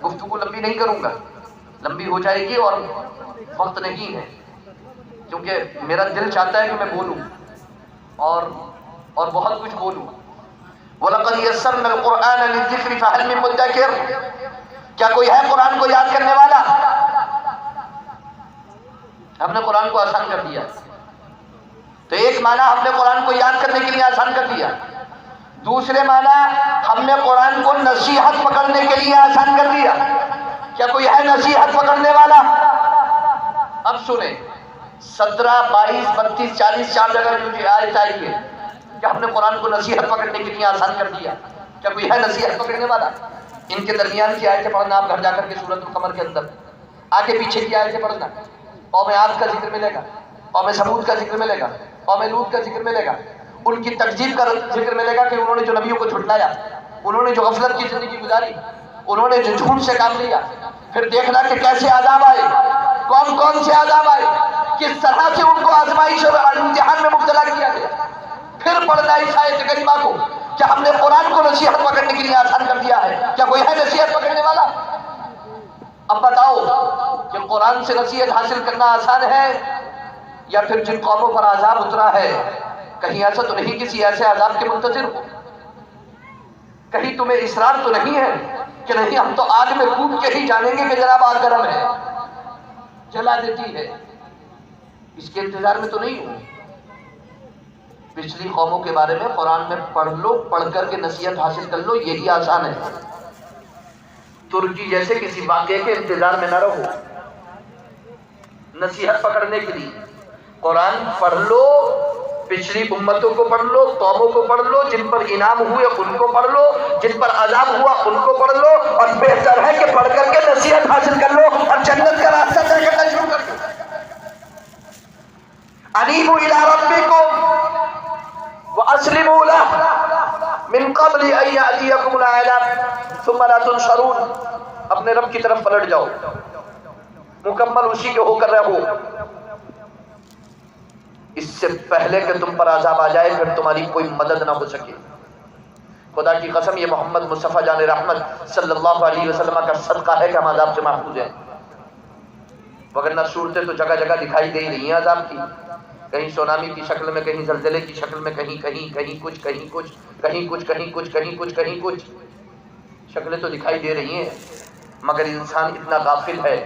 گفتگو لمبی نہیں کروں گا، لمبی ہو جائے گی اور وقت نہیں ہے، کیونکہ میرا دل چاہتا ہے کہ میں بولوں اور بہت کچھ بولوں۔ وَلَقَدْ يَسَّرْنَا الْقُرْآنَ لِلذِّكْرِ فَهَلْ مِن مُدَّكِرٍ، کیا کوئی ہے قرآن کو یاد کرنے والا؟ ہم نے قرآن کو آسان کر دیا۔ تو ایک معنی ہم نے قرآن کو یاد کرنے کے لیے آسان کر دیا، دوسرے معنی ہم نے قرآن کو نصیحت پکڑنے کے لیے آسان کر دیا۔ کیا کوئی ہے نصیحت پکڑنے والا؟ اب سنیں، 17، 22، 32، 40 چار جگہ جو آیت آئی ہے کہ ہم نے قرآن کو نصیحت پکڑنے کے لیے آسان کر دیا۔ کیا کوئی ہے نصیحت پکڑنے والا؟ ان کے درمیان کی آیتیں پڑھنا آپ گھر جا کر کے سورۃ القمر کے اندر، آگے پیچھے کی آیتیں پڑھنا۔ قوم عاد کا ذکر ملے گا، قوم ثمود کا ذکر ملے گا، قوم لوط کا ذکر ملے گا، ان کی تکذیب کا ذکر ملے گا کہ انہوں نے جو نبیوں کو جھٹلایا، انہوں نے جو غفلت کی زندگی گزاری، انہوں نے جو جھوٹ سے کام لیا۔ پھر دیکھنا کہ کیسے عذاب آئے، کون کون سے عذاب آئے، کس طرح سے ان کو آزمائش اور امتحان میں مبتلا کیا گیا۔ پھر پڑھنا اس آیت کریمہ کو کہ ہم نے قرآن کو نصیحت پکڑنے کے لیے آسان کر دیا ہے۔ کیا کوئی ہے نصیحت پکڑنے والا؟ اب بتاؤ کہ قرآن سے نصیحت حاصل کرنا آسان ہے یا پھر جن قوموں پر عذاب اترا ہے کہیں ایسا تو نہیں کسی ایسے عذاب کے منتظر ہو؟ کہیں تمہیں اصرار تو نہیں ہے کہ نہیں ہم تو آگ میں کود کے ہی جانیں گے کہ جناب آگ گرم ہے، جلا دیتی ہے، اس کے انتظار میں تو نہیں ہوں؟ پچھلی قوموں کے بارے میں قرآن میں پڑھ لو، پڑھ کر کے نصیحت حاصل کر لو، یہی آسان ہے۔ ترکی جیسے کسی واقعے کے انتظار میں نہ رہو، نصیحت پکڑنے کے لیے قرآن پڑھ لو، پچھلی امتوں کو پڑھ لو، قوموں کو پڑھ لو، جن پر انعام ہوئے ان کو پڑھ لو، جن پر عذاب ہوا ان کو پڑھ لو، اور بہتر ہے کہ پڑھ کر کے نصیحت حاصل کر لو اور جنت کا راستہ طے کرنا شروع کر دو۔ انیبوا الی ربکم واسلموا لہ من قبل ان یأتیکم العذاب ثم لا تنصرون، اپنے رب کی طرف پلٹ جاؤ، مکمل اسی کے ہو کر رہو، اس سے پہلے کہ تم پر عذاب آ جائے پھر تمہاری کوئی مدد نہ ہو سکے۔ خدا کی قسم یہ محمد مصطفیٰ جان رحمت صلی اللہ علیہ وسلم کا صدقہ ہے کہ ہم عذاب سے محفوظ ہیں، وگرنہ صورتیں تو جگہ جگہ دکھائی دے رہی ہیں عذاب کی، کہیں سونامی کی شکل میں، کہیں زلزلے کی شکل میں، کہیں کچھ، کہیں کچھ، کہیں کچھ، کہیں کچھ، کہیں کچھ، کہیں کچھ، شکلیں تو دکھائی دے رہی ہیں، مگر انسان اتنا غافل ہے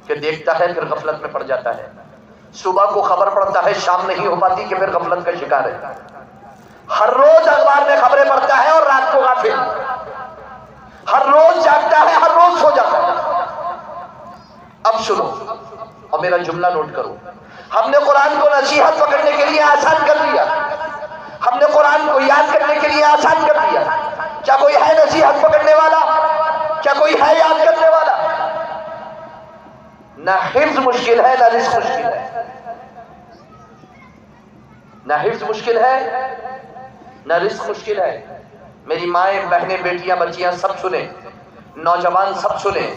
کہ دیکھتا ہے پھر غفلت میں پڑ جاتا ہے، صبح کو خبر پڑتا ہے شام نہیں ہو پاتی کہ پھر غفلت کا شکار ہے، ہر روز اخبار میں خبریں پڑھتا ہے اور رات کو غافل، ہر روز جاگتا ہے، ہر روز سو جاتا ہے۔ اب سنو اور میرا جملہ نوٹ کرو، ہم نے قرآن کو نصیحت پکڑنے کے لیے آسان کر دیا، ہم نے قرآن کو یاد کرنے کے لیے آسان کر دیا۔ کیا کوئی ہے نصیحت پکڑنے والا؟ کیا کوئی ہے یاد کرنے والا؟ نہ حفظ مشکل ہے نہ رزق مشکل ہے، نہ حفظ مشکل ہے نہ رزق مشکل ہے۔ میری مائیں، بہنیں، بیٹیاں، بچیاں سب سنیں، نوجوان سب سنیں،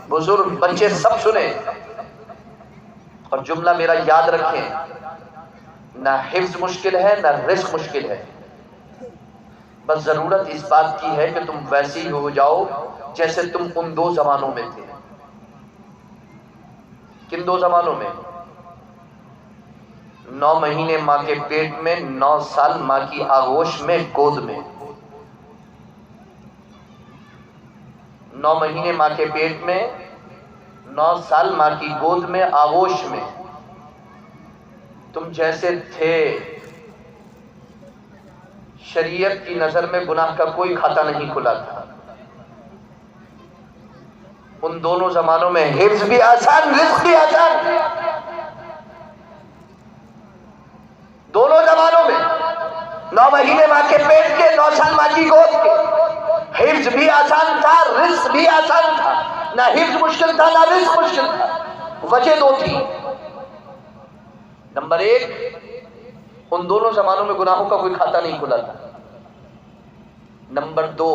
بزرگ بچے سب سنیں، اور جملہ میرا یاد رکھیں، نہ حفظ مشکل ہے نہ رزق مشکل ہے، بس ضرورت اس بات کی ہے کہ تم ویسے ہی ہو جاؤ جیسے تم ان دو زمانوں میں تھے۔ کن دو زمانوں میں؟ 9 مہینے ماں کے پیٹ میں، 9 سال ماں کی آغوش میں، گود میں۔ 9 مہینے ماں کے پیٹ میں، 9 سال ماں کی گود میں، آغوش میں، تم جیسے تھے، شریعت کی نظر میں گناہ کا کوئی کھاتا نہیں کھلا تھا۔ ان دونوں زمانوں میں حفظ بھی آسان، رزق بھی آسان، دونوں زمانوں میں 9 مہینے ماں کے پیٹ کے، 9 سال ماں کی گود کے، حفظ بھی آسان تھا، رزق بھی آسان تھا، نہ حفظ مشکل تھا نہ رزق مشکل تھا۔ وجہ دو تھی، نمبر 1، ان دونوں زمانوں میں گناہوں کا کوئی کھاتا نہیں کھلا تھا۔ نمبر 2،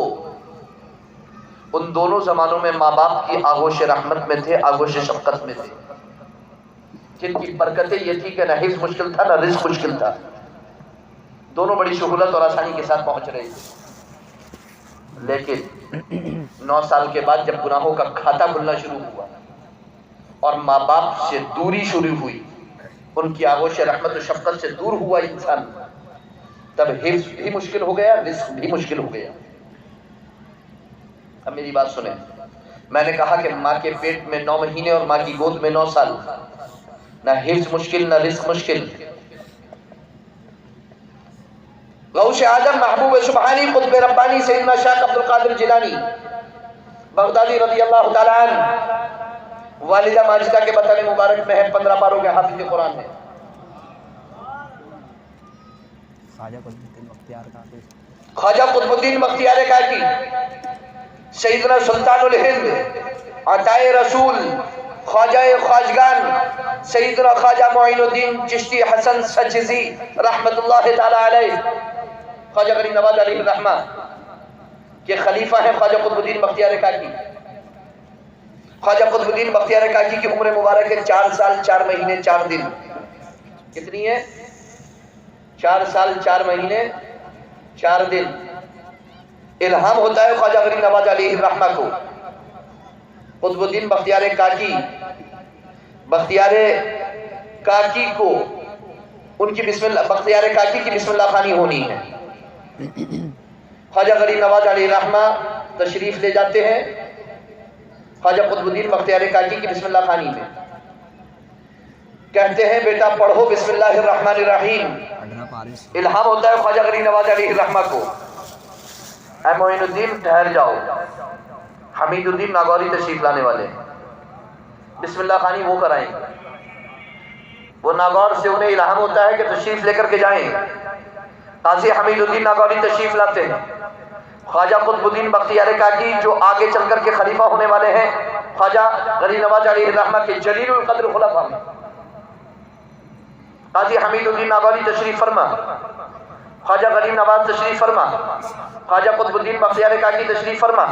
ان دونوں زمانوں میں ماں باپ کی آغوش رحمت میں تھے، آغوش شفقت میں تھے، جن کی برکتیں یہ تھی کہ نہ حفظ مشکل تھا نہ رزق مشکل تھا، دونوں بڑی سہولت اور آسانی کے ساتھ پہنچ رہے تھے۔ لیکن 9 سال کے بعد جب گناہوں کا کھاتا کھلنا شروع ہوا اور ماں باپ سے دوری شروع ہوئی، ان کی آغوش رحمت و شفقت سے دور ہوا انسان، تب حفظ بھی مشکل ہو گیا، رزق بھی مشکل ہو گیا۔ اب میری بات سنیں، میں نے کہا کہ ماں کے پیٹ میں 9 مہینے اور ماں کی گود میں 9 سال، نہ حفظ مشکل نہ رزق مشکل۔ غوث اعظم محبوب سبحانی قطب ربانی سیدنا شیخ عبد القادر جیلانی بغدادی رضی اللہ تعالیٰ عنہ، والدہ ماجدہ کے بطن مبارک میں ہے 15 پاروں کے حافظ قرآن ہے۔ خواجہ قطب الدین بختیار کاکی، سیدنا سلطان الہند عطائے رسول خواجہ خواجگان سیدنا خواجہ معین الدین چشتی حسن سجزی رحمت اللہ تعالیٰ علیہ، خواجہ غریب نواز علیہ الرحمہ کے خلیفہ ہیں خواجہ قطب الدین بختیار کاکی۔ خواجہ قطب الدین بختیار کاکی کی عمر مبارک ہے 4 سال 4 مہینے 4 دن۔ کتنی ہے؟ 4 سال 4 مہینے 4 دن۔ الہام ہوتا ہے خواجہ غریب نواز علیہ الرحمہ کو، قطب الدین بختیار کاکی کو ان کی بسم اللہ بختیار کاکی کی بسم اللہ خوانی ہونی ہے۔ خواجہ غریب نواز علیہ الرحمہ تشریف لے جاتے ہیں خواجہ قطب الدین بختیار کاکی کی بسم اللہ خوانی میں، کہتے ہیں بیٹا پڑھو بسم اللہ الرحمن الرحیم۔ الہام ہوتا ہے خواجہ غریب نواز علیہ الرحمہ کو، اے معین الدین ٹھہر جاؤ، حمید الدین ناگوری تشریف لانے والے، بسم اللہ خوانی وہ کرائیں گے۔ وہ ناگور سے انہیں الہام ہوتا ہے کہ تشریف لے کر کے جائیں۔ قاضی حمید الدین ناگوری تشریف لاتے ہیں، خواجہ قطب الدین بختیار کاکی جو آگے چل کر کے خلیفہ ہونے والے ہیں خواجہ غریب نواز علیہ الرحمہ کے جلیل القدر خلفاء میں، قاضی حمید الدین ناگوری تشریف فرما، خواجہ غریب نواز تشریف فرما، خواجہ قطب الدین بختیار کاکی تشریف فرما۔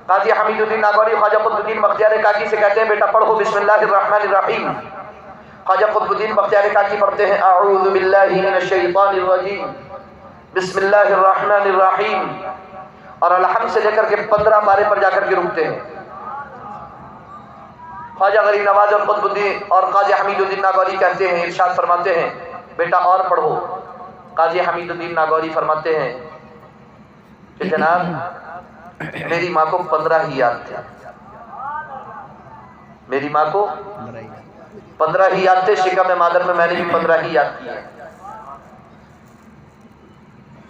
قاضی حمید الدین ناگوری خواجہ قطب الدین بختیار کاکی سے کہتے ہیں بیٹا پڑھو بسم اللہ الرحمن الرحیم۔ خواجہ قطب الدین بختیار کاکی پڑھتے ہیں اعوذ باللہ من الشیطان الرجیم بسم اللہ الرحمن الرحیم، اور الحمد سے لے کر کے 15 پارے پر جا کر کے رکتے ہیں۔ خواجہ غریب نواز اور قطب الدین اور قاضی حمید الدین ناگوری کہتے ہیں، ارشاد فرماتے ہیں بیٹا اور پڑھو۔ قاضی حمید الدین ناگوری فرماتے ہیں کہ جناب میری ماں کو 15 ہی یاد تھے، میری ماں کو 15 ہی یاد تھے، شکم مادر میں میں نے بھی 15 ہی یاد کیے۔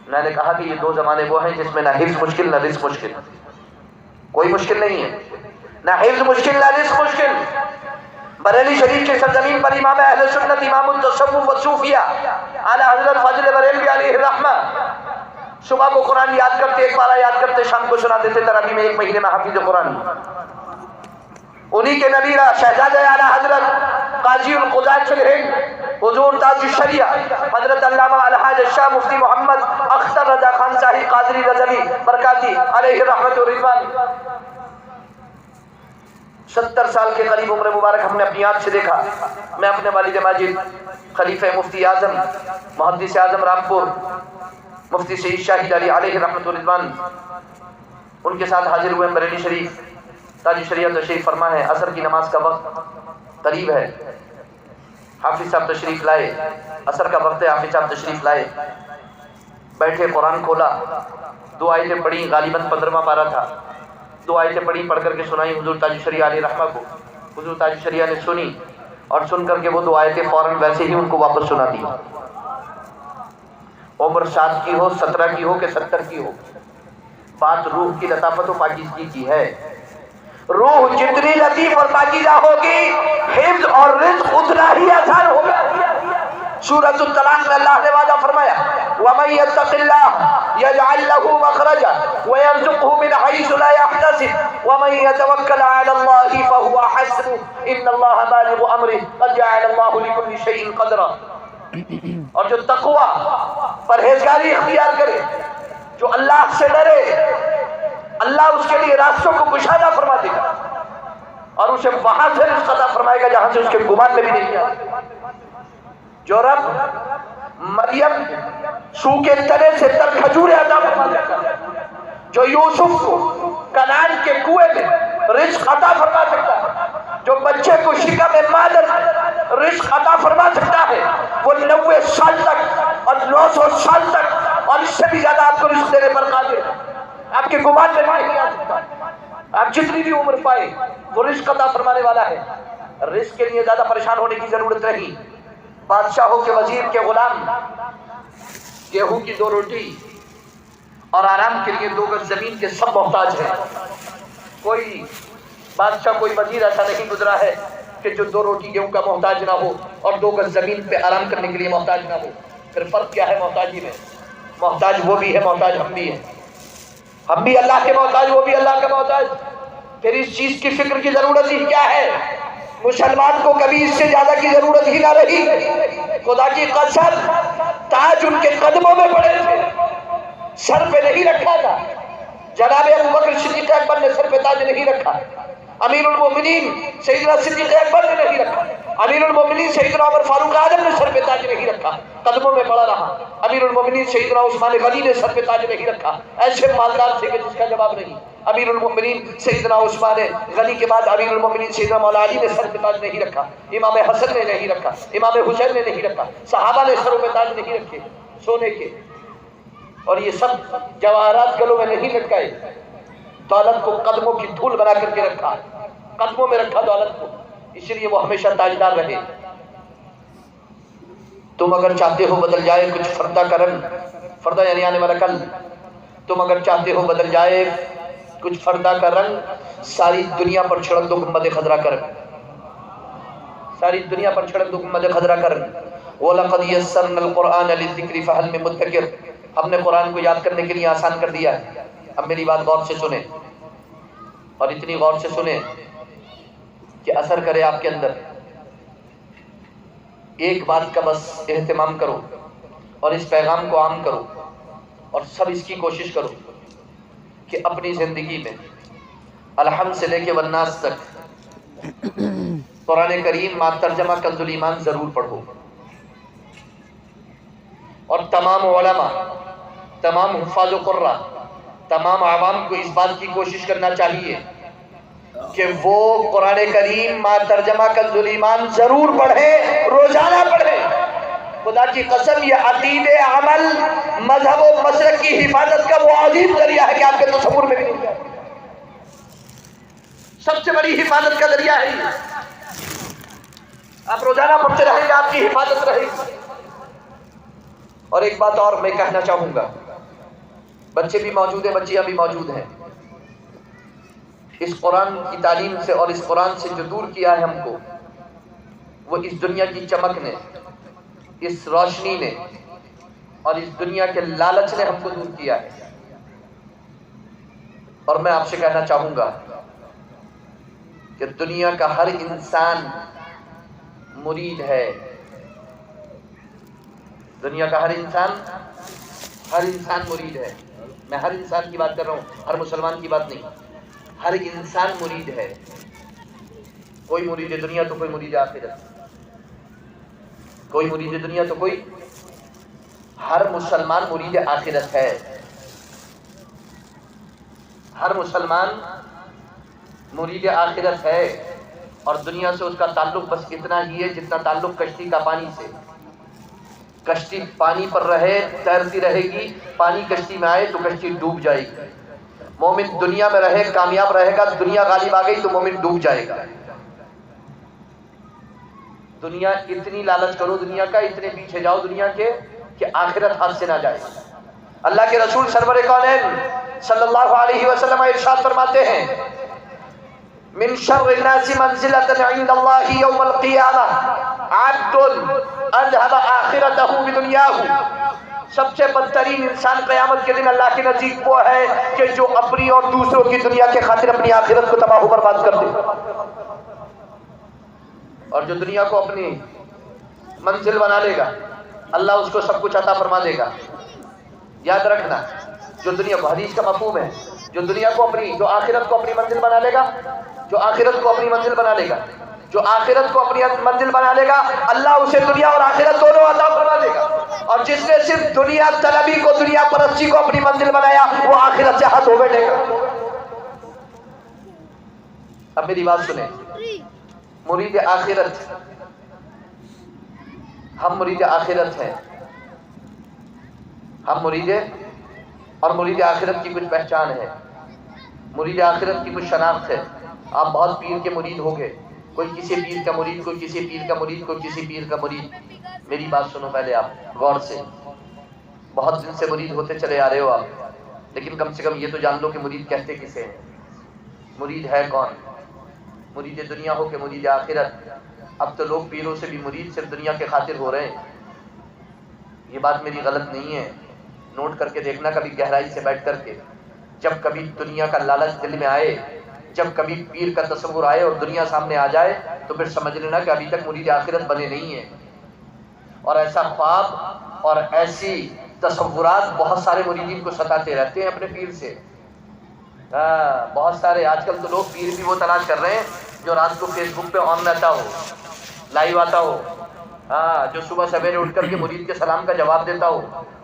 میں نے کہا کہ یہ 2 زمانے وہ ہیں جس میں نہ حفظ مشکل نہ رزق مشکل، کوئی مشکل نہیں ہے، نہ حفظ مشکل نہ رزق مشکل۔ بریلی شریف کے سرزمین پر امام اہل سنت امام التصوف والصوفیہ اعلی حضرت فاضل بریلوی علیہ الرحمہ صبح کو قرآن یاد کرتے، 1 پارہ یاد کرتے، شام کو سنا دیتے، تراویح میں 1 مہینے میں حافظ قرآن۔ انہی کے نبیرہ شہزادہ اعلی حضرت قاضی القضات فی الہند حضور تاج الشریعہ حضرت علامہ الحاج شاہ مفتی محمد اختر رضا خان صاحب قادری رضوی برکاتی علیہ رحمت و رضوان، 70 سال کے قریب عمر مبارک ہم نے اپنی آنکھ سے دیکھا۔ میں اپنے والد ماجد خلیفہ مفتی اعظم محدث اعظم رامپور مفتی سعید شاہد علی علیہ رحمت و رضوان ان کے ساتھ حاضر ہوئے بریلی شریف، تاج الشریعہ تشریف فرما ہے، عصر کی نماز کا وقت قریب ہے، حافظ صاحب تشریف لائے، عصر کا وقت ہے، حافظ صاحب تشریف لائے، بیٹھے قرآن کھولا، 2 آیتیں پڑھی، غالباً 15واں پارہ تھا، 2 آیتیں پڑھی، پڑھ کر کے سنائی حضور تاج الشریعہ علیہ رحمہ کو۔ حضور تاج الشریعہ نے سنی اور سن کر کے وہ 2 آیتیں فوراً ویسے ہی ان کو واپس سنا دی۔ عمر 7 کی ہو، 17 کی ہو کہ 70 کی ہو، بات روح کی لطافت و پاکیزگی کی ہے۔ روح جتنی لطیف اور پاکیزہ ہوگی حفظ اور رزق اتنا ہی آسان ہوگا۔ سورۃ الطلاق میں اللہ نے وعدہ فرمایا وَمَن يَتَّقِ اللَّهَ يَجْعَل لَّهُ مَخْرَجًا وَيَرْزُقْهُ مِنْ حَيْثُ لَا يَحْتَسِبُ وَمَن يَتَوَكَّلْ عَلَى اللَّهِ فَهُوَ حَسْبُهُ إِنَّ اللَّهَ بَالِغُ أَمْرِهِ قَدْ جَعَلَ اللَّهُ لِكُلِّ شَيْءٍ قَدْرًا۔ اور جو تقوی پرہیزگاری اختیار کرے، جو اللہ سے ڈرے، اللہ اس کے لیے راستوں کو کشادہ فرما دے گا اور اسے وہاں سے رزق عطا فرمائے گا جہاں سے اس کے گمان میں بھی نہیں آتا۔ جو رب مریم سو کے تنے سے تر کھجوریں عطا فرما دیتا ہے، جو یوسف کو کنعان کے کنویں میں رزق عطا فرما سکتا ہے، جو بچے کو شکم مادر رزق عطا فرما سکتا ہے، وہ 90 سال تک اور 900 سال تک اور اس سے بھی زیادہ آپ کو رزق دینے پر قادر ہے۔ آپ کے گمان میں نہیں آ سکتا، آپ جتنی بھی عمر پائے وہ رزق عطا فرمانے والا ہے۔ رزق کے لیے زیادہ پریشان ہونے کی ضرورت نہیں۔ بادشاہوں کے وزیر کے غلام گیہوں کی 2 روٹی اور آرام کے لیے 2 گز زمین کے سب محتاج ہیں۔ کوئی بادشاہ کوئی وزیر ایسا نہیں گزرا ہے کہ جو 2 روٹی گیہوں کا محتاج نہ ہو اور 2 گز زمین پہ آرام کرنے کے لیے محتاج نہ ہو۔ پھر فرق کیا ہے محتاجی میں؟ محتاج وہ بھی ہے، محتاج ہم بھی ہیں۔ ہم بھی اللہ کے محتاج، وہ بھی اللہ کا محتاج۔ پھر اس چیز کی فکر کی ضرورت ہی کیا ہے؟ مسلمان کو کبھی اس سے زیادہ کی ضرورت ہی نہ رہی۔ خدا کی قسم تاج ان کے قدموں میں پڑے تھے، سر پہ نہیں رکھا تھا۔ جناب ابوبکر صدیق اکبر نے سر پہ تاج نہیں رکھا، امیر المومنین سیدنا صدیق اکبر نے نہیں رکھا، امیر المومنین سیدنا عمر فاروق اعظم نے سر پہ تاج نہیں رکھا، قدموں میں پڑا رہا۔ امیر المومنین سیدنا عثمان غنی نے سر پہ تاج نہیں رکھا، ایسے مالدار تھے کہ جس کا جواب نہیں۔ امیر المومنین سیدنا عثمان غنی کے بعد امیر المومنین سیدنا مولا علی نے سر پہ تاج نہیں رکھا، امام حسن نے نہیں رکھا، امام حسین نے نہیں رکھا، صحابہ نے سروں پہ تاج نہیں رکھے سونے کے، اور یہ سب جواہرات گلوں میں نہیں لٹکائے۔ دولت کو قدموں کی دھول بنا کر کے رکھا، قدموں میں رکھا دولت کو، اس لیے وہ ہمیشہ تاجدار رہے۔ تم اگر چاہتے ہو بدل جائے کچھ فردہ کا رنگ، فردہ یعنی آنے والا کل، تم اگر چاہتے ہو بدل جائے کچھ فردہ کا رنگ، ساری دنیا پر چھڑک دو گنبد خضرا کا رنگ، ساری دنیا پر چھڑک دو گنبد خضرا کا رنگ۔ وَلَقَدْ يَسَّرْنَا الْقُرْآنَ لِلذِّكْرِ فَهَلْ مِن مُدَّكِرٍ، ہم نے قرآن کو یاد کرنے کے لیے آسان کر دیا ہے۔ اب میری بات غور سے سنیں، اور اتنی غور سے سنیں کہ اثر کرے آپ کے اندر۔ ایک بات کا بس اہتمام کرو اور اس پیغام کو عام کرو، اور سب اس کی کوشش کرو کہ اپنی زندگی میں الحمد سے لے کے والناس تک قرآن کریم مع ترجمہ کنز الایمان ضرور پڑھو۔ اور تمام علماء، تمام حفاظ و قرہ، تمام عوام کو اس بات کی کوشش کرنا چاہیے کہ وہ قرآن کریم مع ترجمہ کنز الایمان ضرور پڑھیں، روزانہ پڑھیں۔ خدا کی قسم یہ عقیدے، عمل، مذہب و مسلک کی حفاظت کا وہ عظیم ذریعہ ہے کہ آپ کے تصور میں بھی نہیں جائے۔ سب سے بڑی حفاظت کا ذریعہ ہے یہ۔ آپ روزانہ پڑھتے رہیں گے، آپ کی حفاظت رہے گی۔ اور ایک بات اور میں کہنا چاہوں گا، بچے بھی موجود ہیں، بچیاں بھی موجود ہیں، اس قرآن کی تعلیم سے اور اس قرآن سے جو دور کیا ہے ہم کو، وہ اس دنیا کی چمک نے، اس روشنی نے اور اس دنیا کے لالچ نے ہم کو دور کیا ہے۔ اور میں آپ سے کہنا چاہوں گا کہ دنیا کا ہر انسان مرید ہے، دنیا کا ہر انسان مرید ہے۔ میں ہر انسان کی بات کر رہا ہوں، ہر مسلمان کی بات نہیں، ہر انسان مرید ہے۔ کوئی مرید دنیا تو کوئی مرید آخرت، کوئی مرید دنیا تو کوئی، ہر مسلمان مرید آخرت ہے۔ ہر مسلمان مرید آخرت ہے، اور دنیا سے اس کا تعلق بس اتنا ہی ہے جتنا تعلق کشتی کا پانی سے۔ کشتی پانی پر رہے، تیرتی رہے گی، پانی کشتی میں آئے تو کشتی ڈوب جائے گی۔ مومن دنیا میں رہے، کامیاب رہے گا، دنیا غالب آ گئی تو مومن ڈوب جائے گا۔ دنیا اتنی لالچ کرو دنیا کا، اتنے پیچھے جاؤ دنیا کے کہ آخرت ہاتھ سے نہ جائے۔ اللہ کے رسول سرور کونین صلی اللہ علیہ وسلم ارشاد فرماتے ہیں، من شر الناس منزلۃ عند اللہ یوم القیامہ عبد اذهب آخرته بدنیاہ۔ سب سے بدترین انسان قیامت کے دن اللہ کے نزدیک وہ ہے کہ جو اپنی اور دوسروں کی دنیا کے خاطر اپنی آخرت کو تباہ و برباد کر دے، اور جو دنیا کو اپنی منزل بنا لے گا اللہ اس کو سب کچھ عطا فرما دے گا۔ یاد رکھنا، جو دنیا کو، حدیث کا مفہوم ہے، جو دنیا کو اپنی، جو آخرت کو اپنی منزل بنا لے گا، جو آخرت کو اپنی منزل بنا لے گا، جو آخرت کو اپنی منزل بنا لے گا، اللہ اسے دنیا اور آخرت دونوں عطا فرما دے گا۔ اور جس نے صرف دنیا طلبی کو، دنیا پرستی کو اپنی منزل بنایا، وہ آخرت سے ہاتھ ہو بیٹھے گا۔ اب میری بات سنیں، مرید آخرت، ہم مرید آخرت ہیں، ہم مرید، اور مرید آخرت کی کچھ پہچان ہے، مرید آخرت کی کچھ شناخت ہے۔ آپ بہت پیر کے مرید ہو گئے، کوئی کسی پیر کا مرید، کوئی کسی پیر کا مرید، کوئی کسی پیر کا مرید۔ میری بات سنو پہلے آپ غور سے، بہت دن سے مرید ہوتے چلے آ رہے ہو آپ، لیکن کم سے کم یہ تو جان لو کہ مرید کہتے کسے ہیں، مرید ہے کون؟ مرید دنیا ہو کہ مرید آخرت؟ اب تو لوگ پیروں سے بھی مرید صرف دنیا کے خاطر ہو رہے ہیں۔ یہ بات میری غلط نہیں ہے، نوٹ کر کے دیکھنا کبھی گہرائی سے بیٹھ کر کے، جب کبھی دنیا کا لالچ دل میں آئے، جب کبھی پیر کا تصور آئے اور دنیا سامنے آ جائے، تو پھر سمجھ لینا کہ ابھی تک مرید آخرت بنے نہیں ہیں۔ اور ایسا خواب اور ایسی تصورات بہت سارے مریدین کو ستاتے رہتے ہیں اپنے پیر سے۔ بہت سارے آج کل تو لوگ پیر بھی وہ تلاش کر رہے ہیں جو رات کو فیس بک پہ آن رہتا ہو، لائیو آتا ہو، جو صبح سویرے اٹھ کر کے مرید کے سلام کا جواب دیتا ہو۔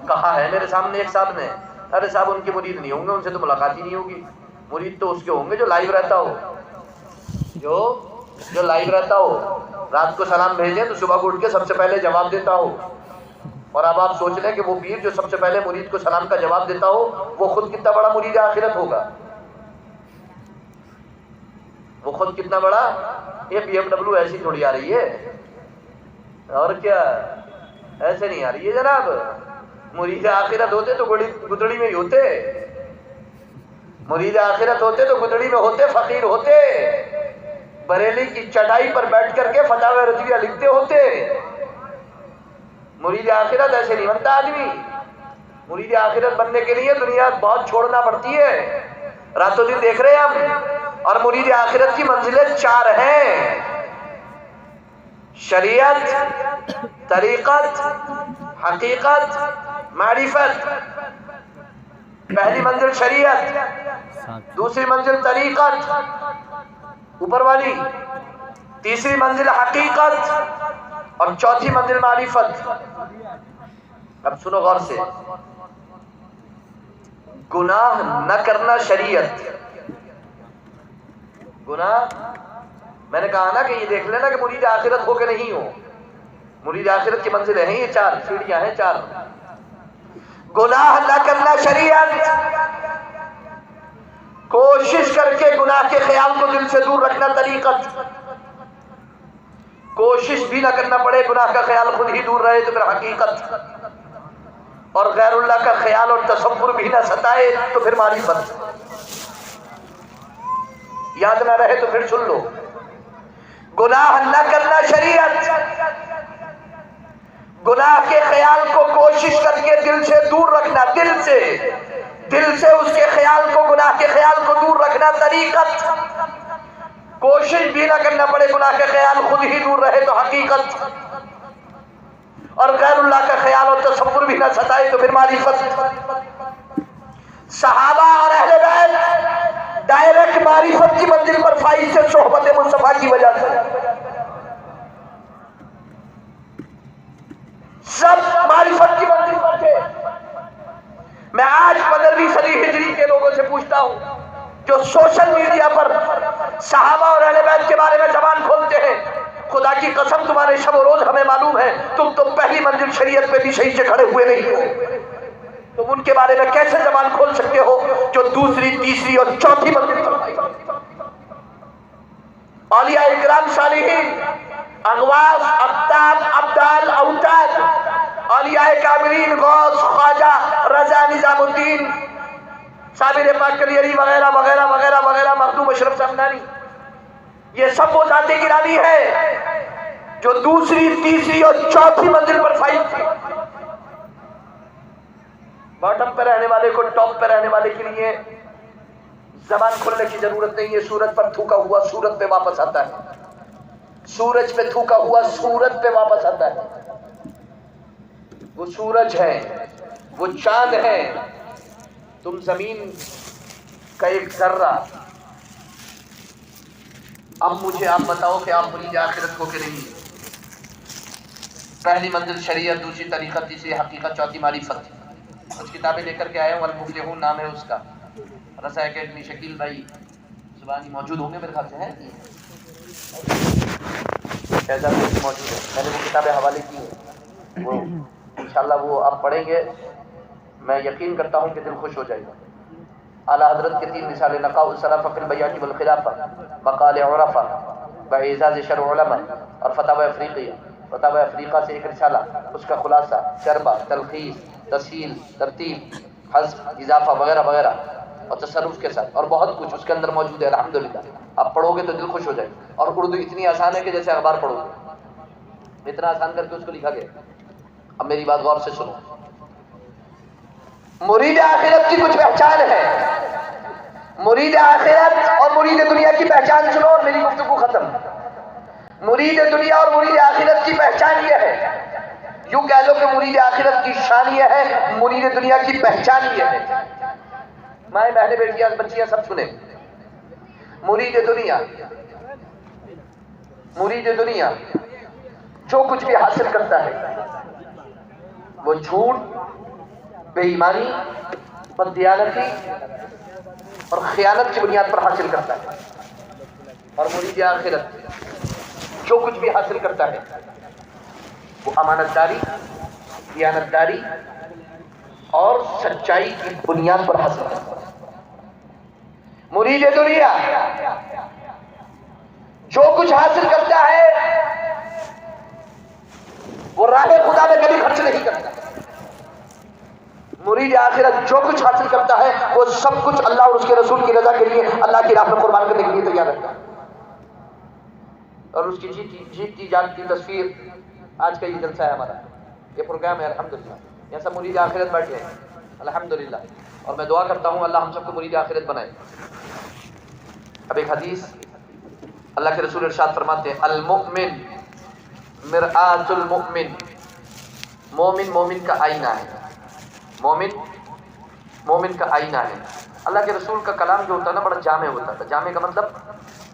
کہا ہے میرے سامنے ایک صاحب نے، ارے صاحب ان کے مرید نہیں ہوں گے، ان سے تو ملاقات ہی نہیں ہوگی، مرید تو اس کے ہوں گے جو لائیو رہتا ہو، جو لائیو رہتا ہو، رات کو سلام بھیجیں تو صبح کو اٹھ کے سب سے پہلے جواب دیتا ہو۔ اور اب آپ سوچ لیں کہ وہ پیر جو سب سے پہلے مرید کو سلام کا جواب دیتا ہو، وہ خود کتنا بڑا مرید آخرت ہوگا، وہ خود کتنا بڑا۔ یہ BMW ایسی تھوڑی آ رہی ہے، اور کیا ایسے نہیں آ رہی ہے جناب۔ مرید آخرت ہوتے تو گدڑی میں ہی ہوتے، مرید آخرت ہوتے تو گدڑی میں ہوتے، فقیر ہوتے، بریلی کی چٹائی پر بیٹھ کر کے فتاوی رضویہ لکھتے ہوتے۔ مرید آخرت ایسے نہیں بنتا آدمی۔ مرید آخرت بننے کے لیے دنیا بہت چھوڑنا پڑتی ہے، راتوں دن دیکھ رہے ہیں ہم۔ اور مرید آخرت کی منزلیں 4 ہیں: شریعت، طریقت، حقیقت، معرفت۔ پہلی منزل شریعت، دوسری منزل طریقت اوپر والی، تیسری منزل حقیقت، اور چوتھی منزل معرفت۔ اب سنو غور سے، گناہ نہ کرنا شریعت، گناہ، میں نے کہا نا کہ یہ دیکھ لینا کہ مرید آخرت ہو کہ نہیں ہو۔ مرید آخرت کی منزلیں ہیں یہ 4 سیڑھیاں ہیں 4۔ گناہ نہ کرنا شریعت، کوشش کر کے گناہ کے خیال کو دل سے دور رکھنا طریقت، کوشش بھی نہ کرنا پڑے گناہ کا خیال خود ہی دور رہے تو پھر حقیقت، اور غیر اللہ کا خیال اور تصور بھی نہ ستائے تو پھر معرفت۔ یاد نہ رہے تو پھر سن لو، گناہ نہ کرنا شریعت، گناہ کے خیال کو کوشش کر کے دل سے دور رکھنا، دل سے اس کے خیال کو، گناہ کے خیال کو دور رکھنا طریقت، کوشش بھی نہ کرنا پڑے گناہ کے خیال خود ہی دور رہے تو حقیقت، اور غیر اللہ کا خیال اور تصور بھی نہ ستائے تو پھر معرفت۔ صحابہ اور اہل بیت ڈائریکٹ معرفت کی منزل پر فائز سے صحبت مصطفیٰ کی وجہ سے، سب معرفت کی منزل پر تھے۔ میں آج 15ویں صدی ہجری کے لوگوں سے پوچھتا ہوں جو سوشل میڈیا پر صحابہ اور اہل بیت کے بارے میں زبان کھولتے ہیں، خدا کی قسم تمہارے شب و روز ہمیں معلوم ہے تم تو پہلی منزل شریعت پہ بھی صحیح سے کھڑے ہوئے نہیں ہو۔ تم ان کے بارے میں کیسے زبان کھول سکتے ہو جو دوسری، تیسری اور چوتھی منزل پر؟ اولیاء اکرام، صالحین، اغواث، اقطاب، ابدال، اوتاد، اولیاء کاملین، غوث، خواجہ، رضا، نظام الدین، صابر پاک کلیری وغیرہ وغیرہ وغیرہ وغیرہ، مخدوم اشرف سمنانی، یہ سب وہ ذات گرامی ہے جو دوسری، تیسری اور چوتھی منزل پر فائز تھی۔ باٹم پہ رہنے والے کو ٹاپ پہ رہنے والے کے لیے زبان کھولنے کی ضرورت نہیں ہے۔ سورج پر تھوکا ہوا سورج پہ واپس آتا ہے، سورج پہ تھوکا ہوا سورج پہ واپس آتا ہے۔ وہ سورج ہے، وہ چاند ہے، تم زمین کا ایک ذرہ۔ اب مجھے آپ بتاؤ کہ آپ مرید آخرت ہو کہ نہیں؟ پہلی منزل شریعت، دوسری طریقت، تیسری حقیقت، چوتھی معرفت. کچھ کتابیں لے کر کے آئے ہوں، المفلحون نام ہے اس کا. رسا اکیڈمی شکیل بھائی زبانی موجود ہوں گے میرے خیال سے، ہیں شہزاد موجود ہے. میں نے وہ کتابیں حوالے کی ہیں، وہ انشاءاللہ وہ آپ پڑھیں گے، میں یقین کرتا ہوں کہ دل خوش ہو جائے گا. اعلیٰ حضرت کے 3 مثالیں: نقاء الصرافہ فی البیعۃ والخلافہ، مقال عرفہ باعزاز شرع علماء، اور فتاوی افریقیہ. فتاوی افریقہ سے ایک رسالہ، اس کا خلاصہ، چربہ، تلخیص، تسہیل، ترتیب، حذف، اضافہ وغیرہ وغیرہ، اور تصرف کے ساتھ، اور بہت کچھ اس کے اندر موجود ہے. الحمدللہ آپ پڑھو گے تو دل خوش ہو جائے. اور اردو اتنی آسان ہے کہ جیسے اخبار پڑھو گے، اتنا آسان کر کے اس کو لکھا گیا. اب میری بات غور سے سنو. مرید آخرت کی کچھ پہچان ہے. مرید آخرت اور مرید دنیا کی پہچان سنو اور میری گفتگو ختم. مرید دنیا اور مرید آخرت کی پہچان یہ ہے، یوں کہہ لو کہ مرید آخرت کی شان یہ ہے، مرید دنیا کی پہچان یہ ہے. مائیں بہنیں بیٹیاں بچیاں سب سنیں. مرید دنیا جو کچھ بھی حاصل کرتا ہے وہ جھوٹ، بے ایمانی، بددیانتی اور خیانت کی بنیاد پر حاصل کرتا ہے. اور مرید آخرت جو کچھ بھی حاصل کرتا ہے وہ امانت داری، دیانت داری اور سچائی کی بنیاد پر حاصل کرتا ہے. مرید دنیا جو کچھ حاصل کرتا ہے وہ راہ خدا میں کبھی خرچ نہیں کرتا. مرید آخرت جو کچھ حاصل کرتا ہے وہ سب کچھ اللہ اور اس کے رسول کی رضا کے لیے، اللہ کی راہ میں قربان کرنے کے لیے تیار رہتا ہے. اور اس کی جیتی جاگتی تصویر آج کا یہ جلسہ ہے ہمارا، یہ پروگرام ہے. الحمدللہ یہاں سب مرید آخرت بیٹھے ہیں الحمدللہ، اور میں دعا کرتا ہوں اللہ ہم سب کو مرید آخرت بنائے. اب ایک حدیث اللہ کے رسول ارشاد فرماتے ہیں: المؤمن مرآت المؤمن. مومن مومن کا آئینہ ہے. مومن کا آئینہ ہے. اللہ کے رسول کا کلام جو ہوتا ہے نا بڑا جامع ہوتا تھا. جامع کا مطلب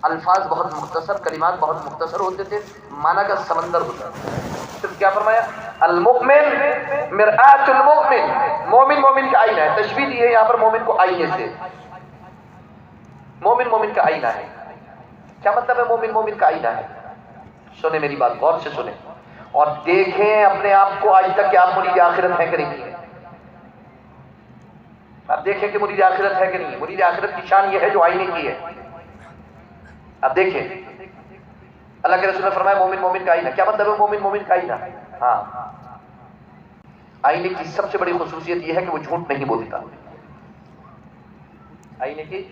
الفاظ بہت مختصر، کلمات بہت مختصر ہوتے تھے، معنی کا سمندر ہوتا تھا. صرف کیا فرمایا؟ المؤمن مرآت المؤمن. مومن مومن کا آئینہ ہے. تشبیہ دی ہے یہاں پر مومن کو آئینے سے. مومن مومن کا آئینہ ہے. کیا مطلب ہے مومن مومن کا آئینہ ہے؟ سنیں میری بات غور سے سنیں اور دیکھیں اپنے آپ کو آج تک کہ آپ مرید آخرت ہے کہ نہیں ہے. آپ دیکھیں کہ مرید آخرت ہے کہ نہیں ہے. مرید آخرت کی شان یہ ہے جو آئینے کی ہے. آپ دیکھیں اللہ کے رسول نے فرمایا مومن مومن کا آئینہ. کیا مطلب ہے مومن مومن کا آئینہ؟ ہاں، آئینے کی سب سے بڑی خصوصیت یہ ہے کہ وہ جھوٹ نہیں بولتا. آئینے کی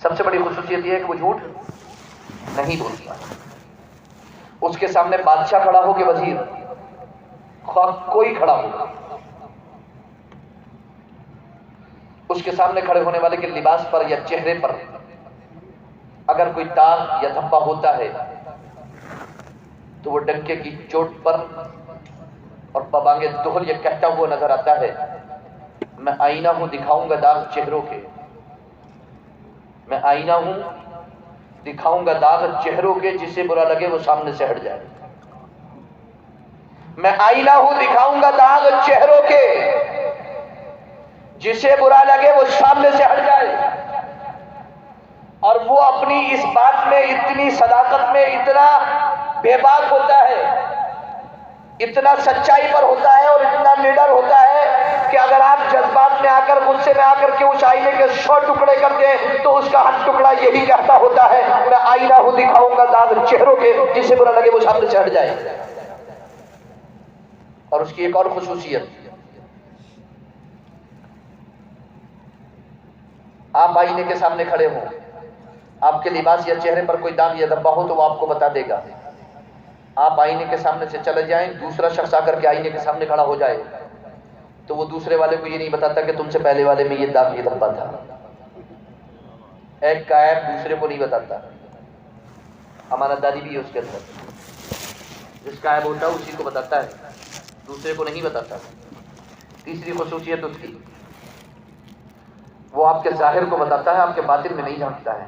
سب سے بڑی خصوصیت یہ ہے کہ وہ جھوٹ نہیں بولتا. اس کے سامنے بادشاہ کھڑا ہو کہ وزیر، خواہ کوئی کھڑا ہو، اس کے سامنے کھڑے ہونے والے کے لباس پر یا چہرے پر اگر کوئی داغ یا دھبا ہوتا ہے تو وہ ڈنکے کی چوٹ پر اور پابانگ دہل یہ کہتا ہوا نظر آتا ہے: میں آئینہ ہوں، دکھاؤں گا داغ چہروں کے. میں آئینہ ہوں، دکھاؤں گا داغ چہروں کے، جسے برا لگے وہ سامنے سے ہٹ جائے. میں آئینہ ہوں، دکھاؤں گا داغ چہروں کے، جسے برا لگے وہ سامنے سے ہٹ جائے. اور وہ اپنی اس بات میں اتنی صداقت میں اتنا بے باک ہوتا ہے، اتنا سچائی پر ہوتا ہے اور اتنا نڈر ہوتا ہے کہ اگر آپ جذبات میں آ کر، غصے میں آ کر کے اس آئینے کے 100 ٹکڑے کر دیں تو اس کا ہر ٹکڑا یہی کہتا ہوتا ہے: میں آئینہ ہوں، دکھاؤں گا داغ چہروں کے، جسے برا لگے وہ سامنے سے ہٹ جائے. اور اس کی ایک اور خصوصیت، آپ آئینے کے سامنے کھڑے ہوں، آپ کے لباس یا چہرے پر کوئی داغ یا دھبا ہو تو وہ آپ کو بتا دے گا. آپ آئینے کے سامنے سے چلے جائیں، دوسرا شخص آ کر کے آئینے کے سامنے کھڑا ہو جائے تو وہ دوسرے والے کو یہ نہیں بتاتا کہ تم سے پہلے والے میں یہ داغ یہ دھبا تھا. ایک کا عیب دوسرے کو نہیں بتاتا. امانت داری بھی ہے اس کے اندر. جس کا عیب ہوتا ہے اسی کو بتاتا ہے، دوسرے کو نہیں بتاتا. تیسری خصوصیت اس کی، وہ آپ کے ظاہر کو بتاتا ہے، آپ کے باطن میں نہیں جھانکتا ہے.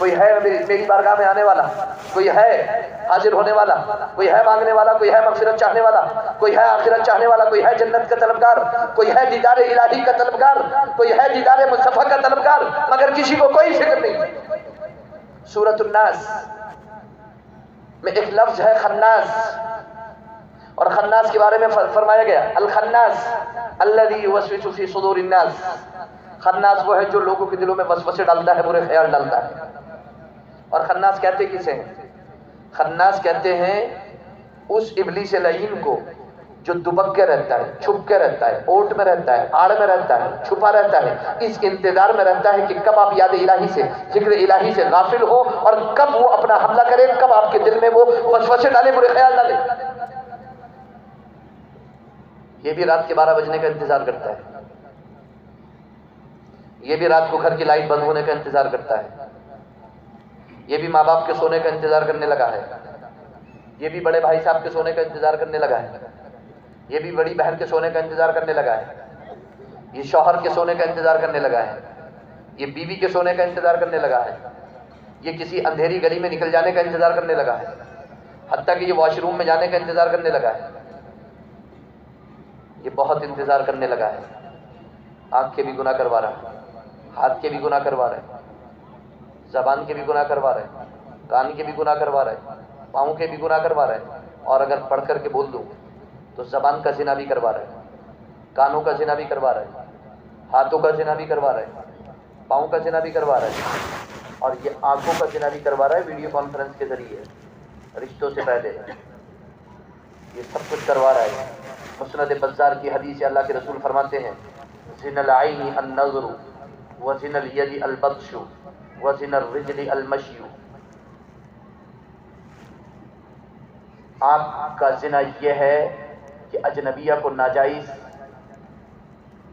کوئی ہے میری بارگاہ میں آنے والا، کوئی ہے حاضر ہونے والا، کوئی ہے مانگنے والا، کوئی ہے مغفرت چاہنے والا، کوئی ہے آخرت چاہنے والا، کوئی ہے جنت کا طلبگار، کوئی ہے دیدار الہی کا طلبگار، کوئی ہے دیدار مصطفیٰ کا طلبگار، مگر کسی کو کوئی فکر نہیں۔ سورۃ الناس میں ایک لفظ ہے خناس، اور خناس کے بارے میں فرمایا گیا الخناس الذی یوسوس فی صدور الناس، خناس وہ ہے جو لوگوں کے دلوں میں وسوسے ڈالتا ہے، برے خیال ڈالتا ہے۔ اور خناس کہتے کسے ہیں؟ خناس کہتے ہیں اس ابلیس لعین کو جو دبک کے رہتا ہے، چھپ کے رہتا ہے، اوٹ میں رہتا ہے، آڑ میں رہتا ہے، چھپا رہتا ہے، اس انتظار میں رہتا ہے کہ کب آپ یاد الہی سے، ذکر الہی سے غافل ہو اور کب وہ اپنا حملہ کرے، کب آپ کے دل میں وہ وسوسے ڈالے، برے خیال ڈالے۔ یہ بھی رات کے 12 بجنے کا انتظار کرتا ہے، یہ بھی رات کو گھر کی لائٹ بند ہونے کا انتظار کرتا ہے، یہ بھی ماں باپ کے سونے کا انتظار کرنے لگا ہے، یہ بھی بڑے بھائی صاحب کے سونے کا انتظار کرنے لگا ہے، یہ بھی بڑی بہن کے سونے کا انتظار کرنے لگا ہے، یہ شوہر کے سونے کا انتظار کرنے لگا ہے، یہ بیوی کے سونے کا انتظار کرنے لگا ہے، یہ کسی اندھیری گلی میں نکل جانے کا انتظار کرنے لگا ہے، حتیٰ کہ یہ واش روم میں جانے کا انتظار کرنے لگا ہے، یہ بہت انتظار کرنے لگا ہے۔ آنکھ کے بھی گناہ کروا رہا ہے، ہاتھ کے بھی گناہ کروا رہا ہے، زبان کے بھی گناہ کروا رہا ہے، کان کے بھی گناہ کروا رہا ہے، پاؤں کے بھی گناہ کروا رہا ہے، اور اگر پڑھ کر کے بول دوں تو زبان کا زنا بھی کروا رہا ہے، کانوں کا زنا بھی کروا رہا ہے، ہاتھوں کا زنا بھی کروا رہا ہے، پاؤں کا زنا بھی کروا رہا ہے، اور یہ آنکھوں کا زنا بھی کروا رہا ہے ویڈیو کانفرنس کے ذریعے، رشتوں سے پہلے یہ سب کچھ کروا رہا ہے۔ مسند بزار کی حدیث اللہ کے رسول فرماتے ہیں زنا العین النظر وزنا الید البطش وزنا الرجل المشی، آنکھ کا زنا یہ ہے کہ اجنبیہ کو ناجائز،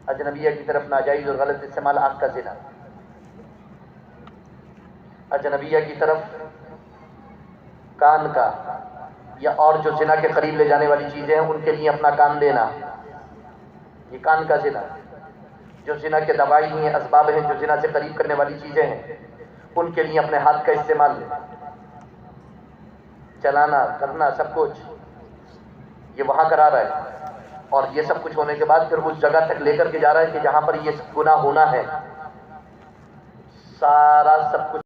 اجنبیہ کی طرف ناجائز اور غلط استعمال آنکھ کا زنا، اجنبیہ کی طرف کان کا، یا اور جو زنا کے قریب لے جانے والی چیزیں ہیں ان کے لیے اپنا کان دینا، یہ کان کا زنا۔ جو زنا کے دوائی ہیں، اسباب ہیں، جو زنا سے قریب کرنے والی چیزیں ہیں ان کے لیے اپنے ہاتھ کا استعمال، چلانا کرنا سب کچھ یہ وہاں کرا رہا ہے، اور یہ سب کچھ ہونے کے بعد پھر اس جگہ تک لے کر کے جا رہا ہے کہ جہاں پر یہ گناہ ہونا ہے، سارا سب کچھ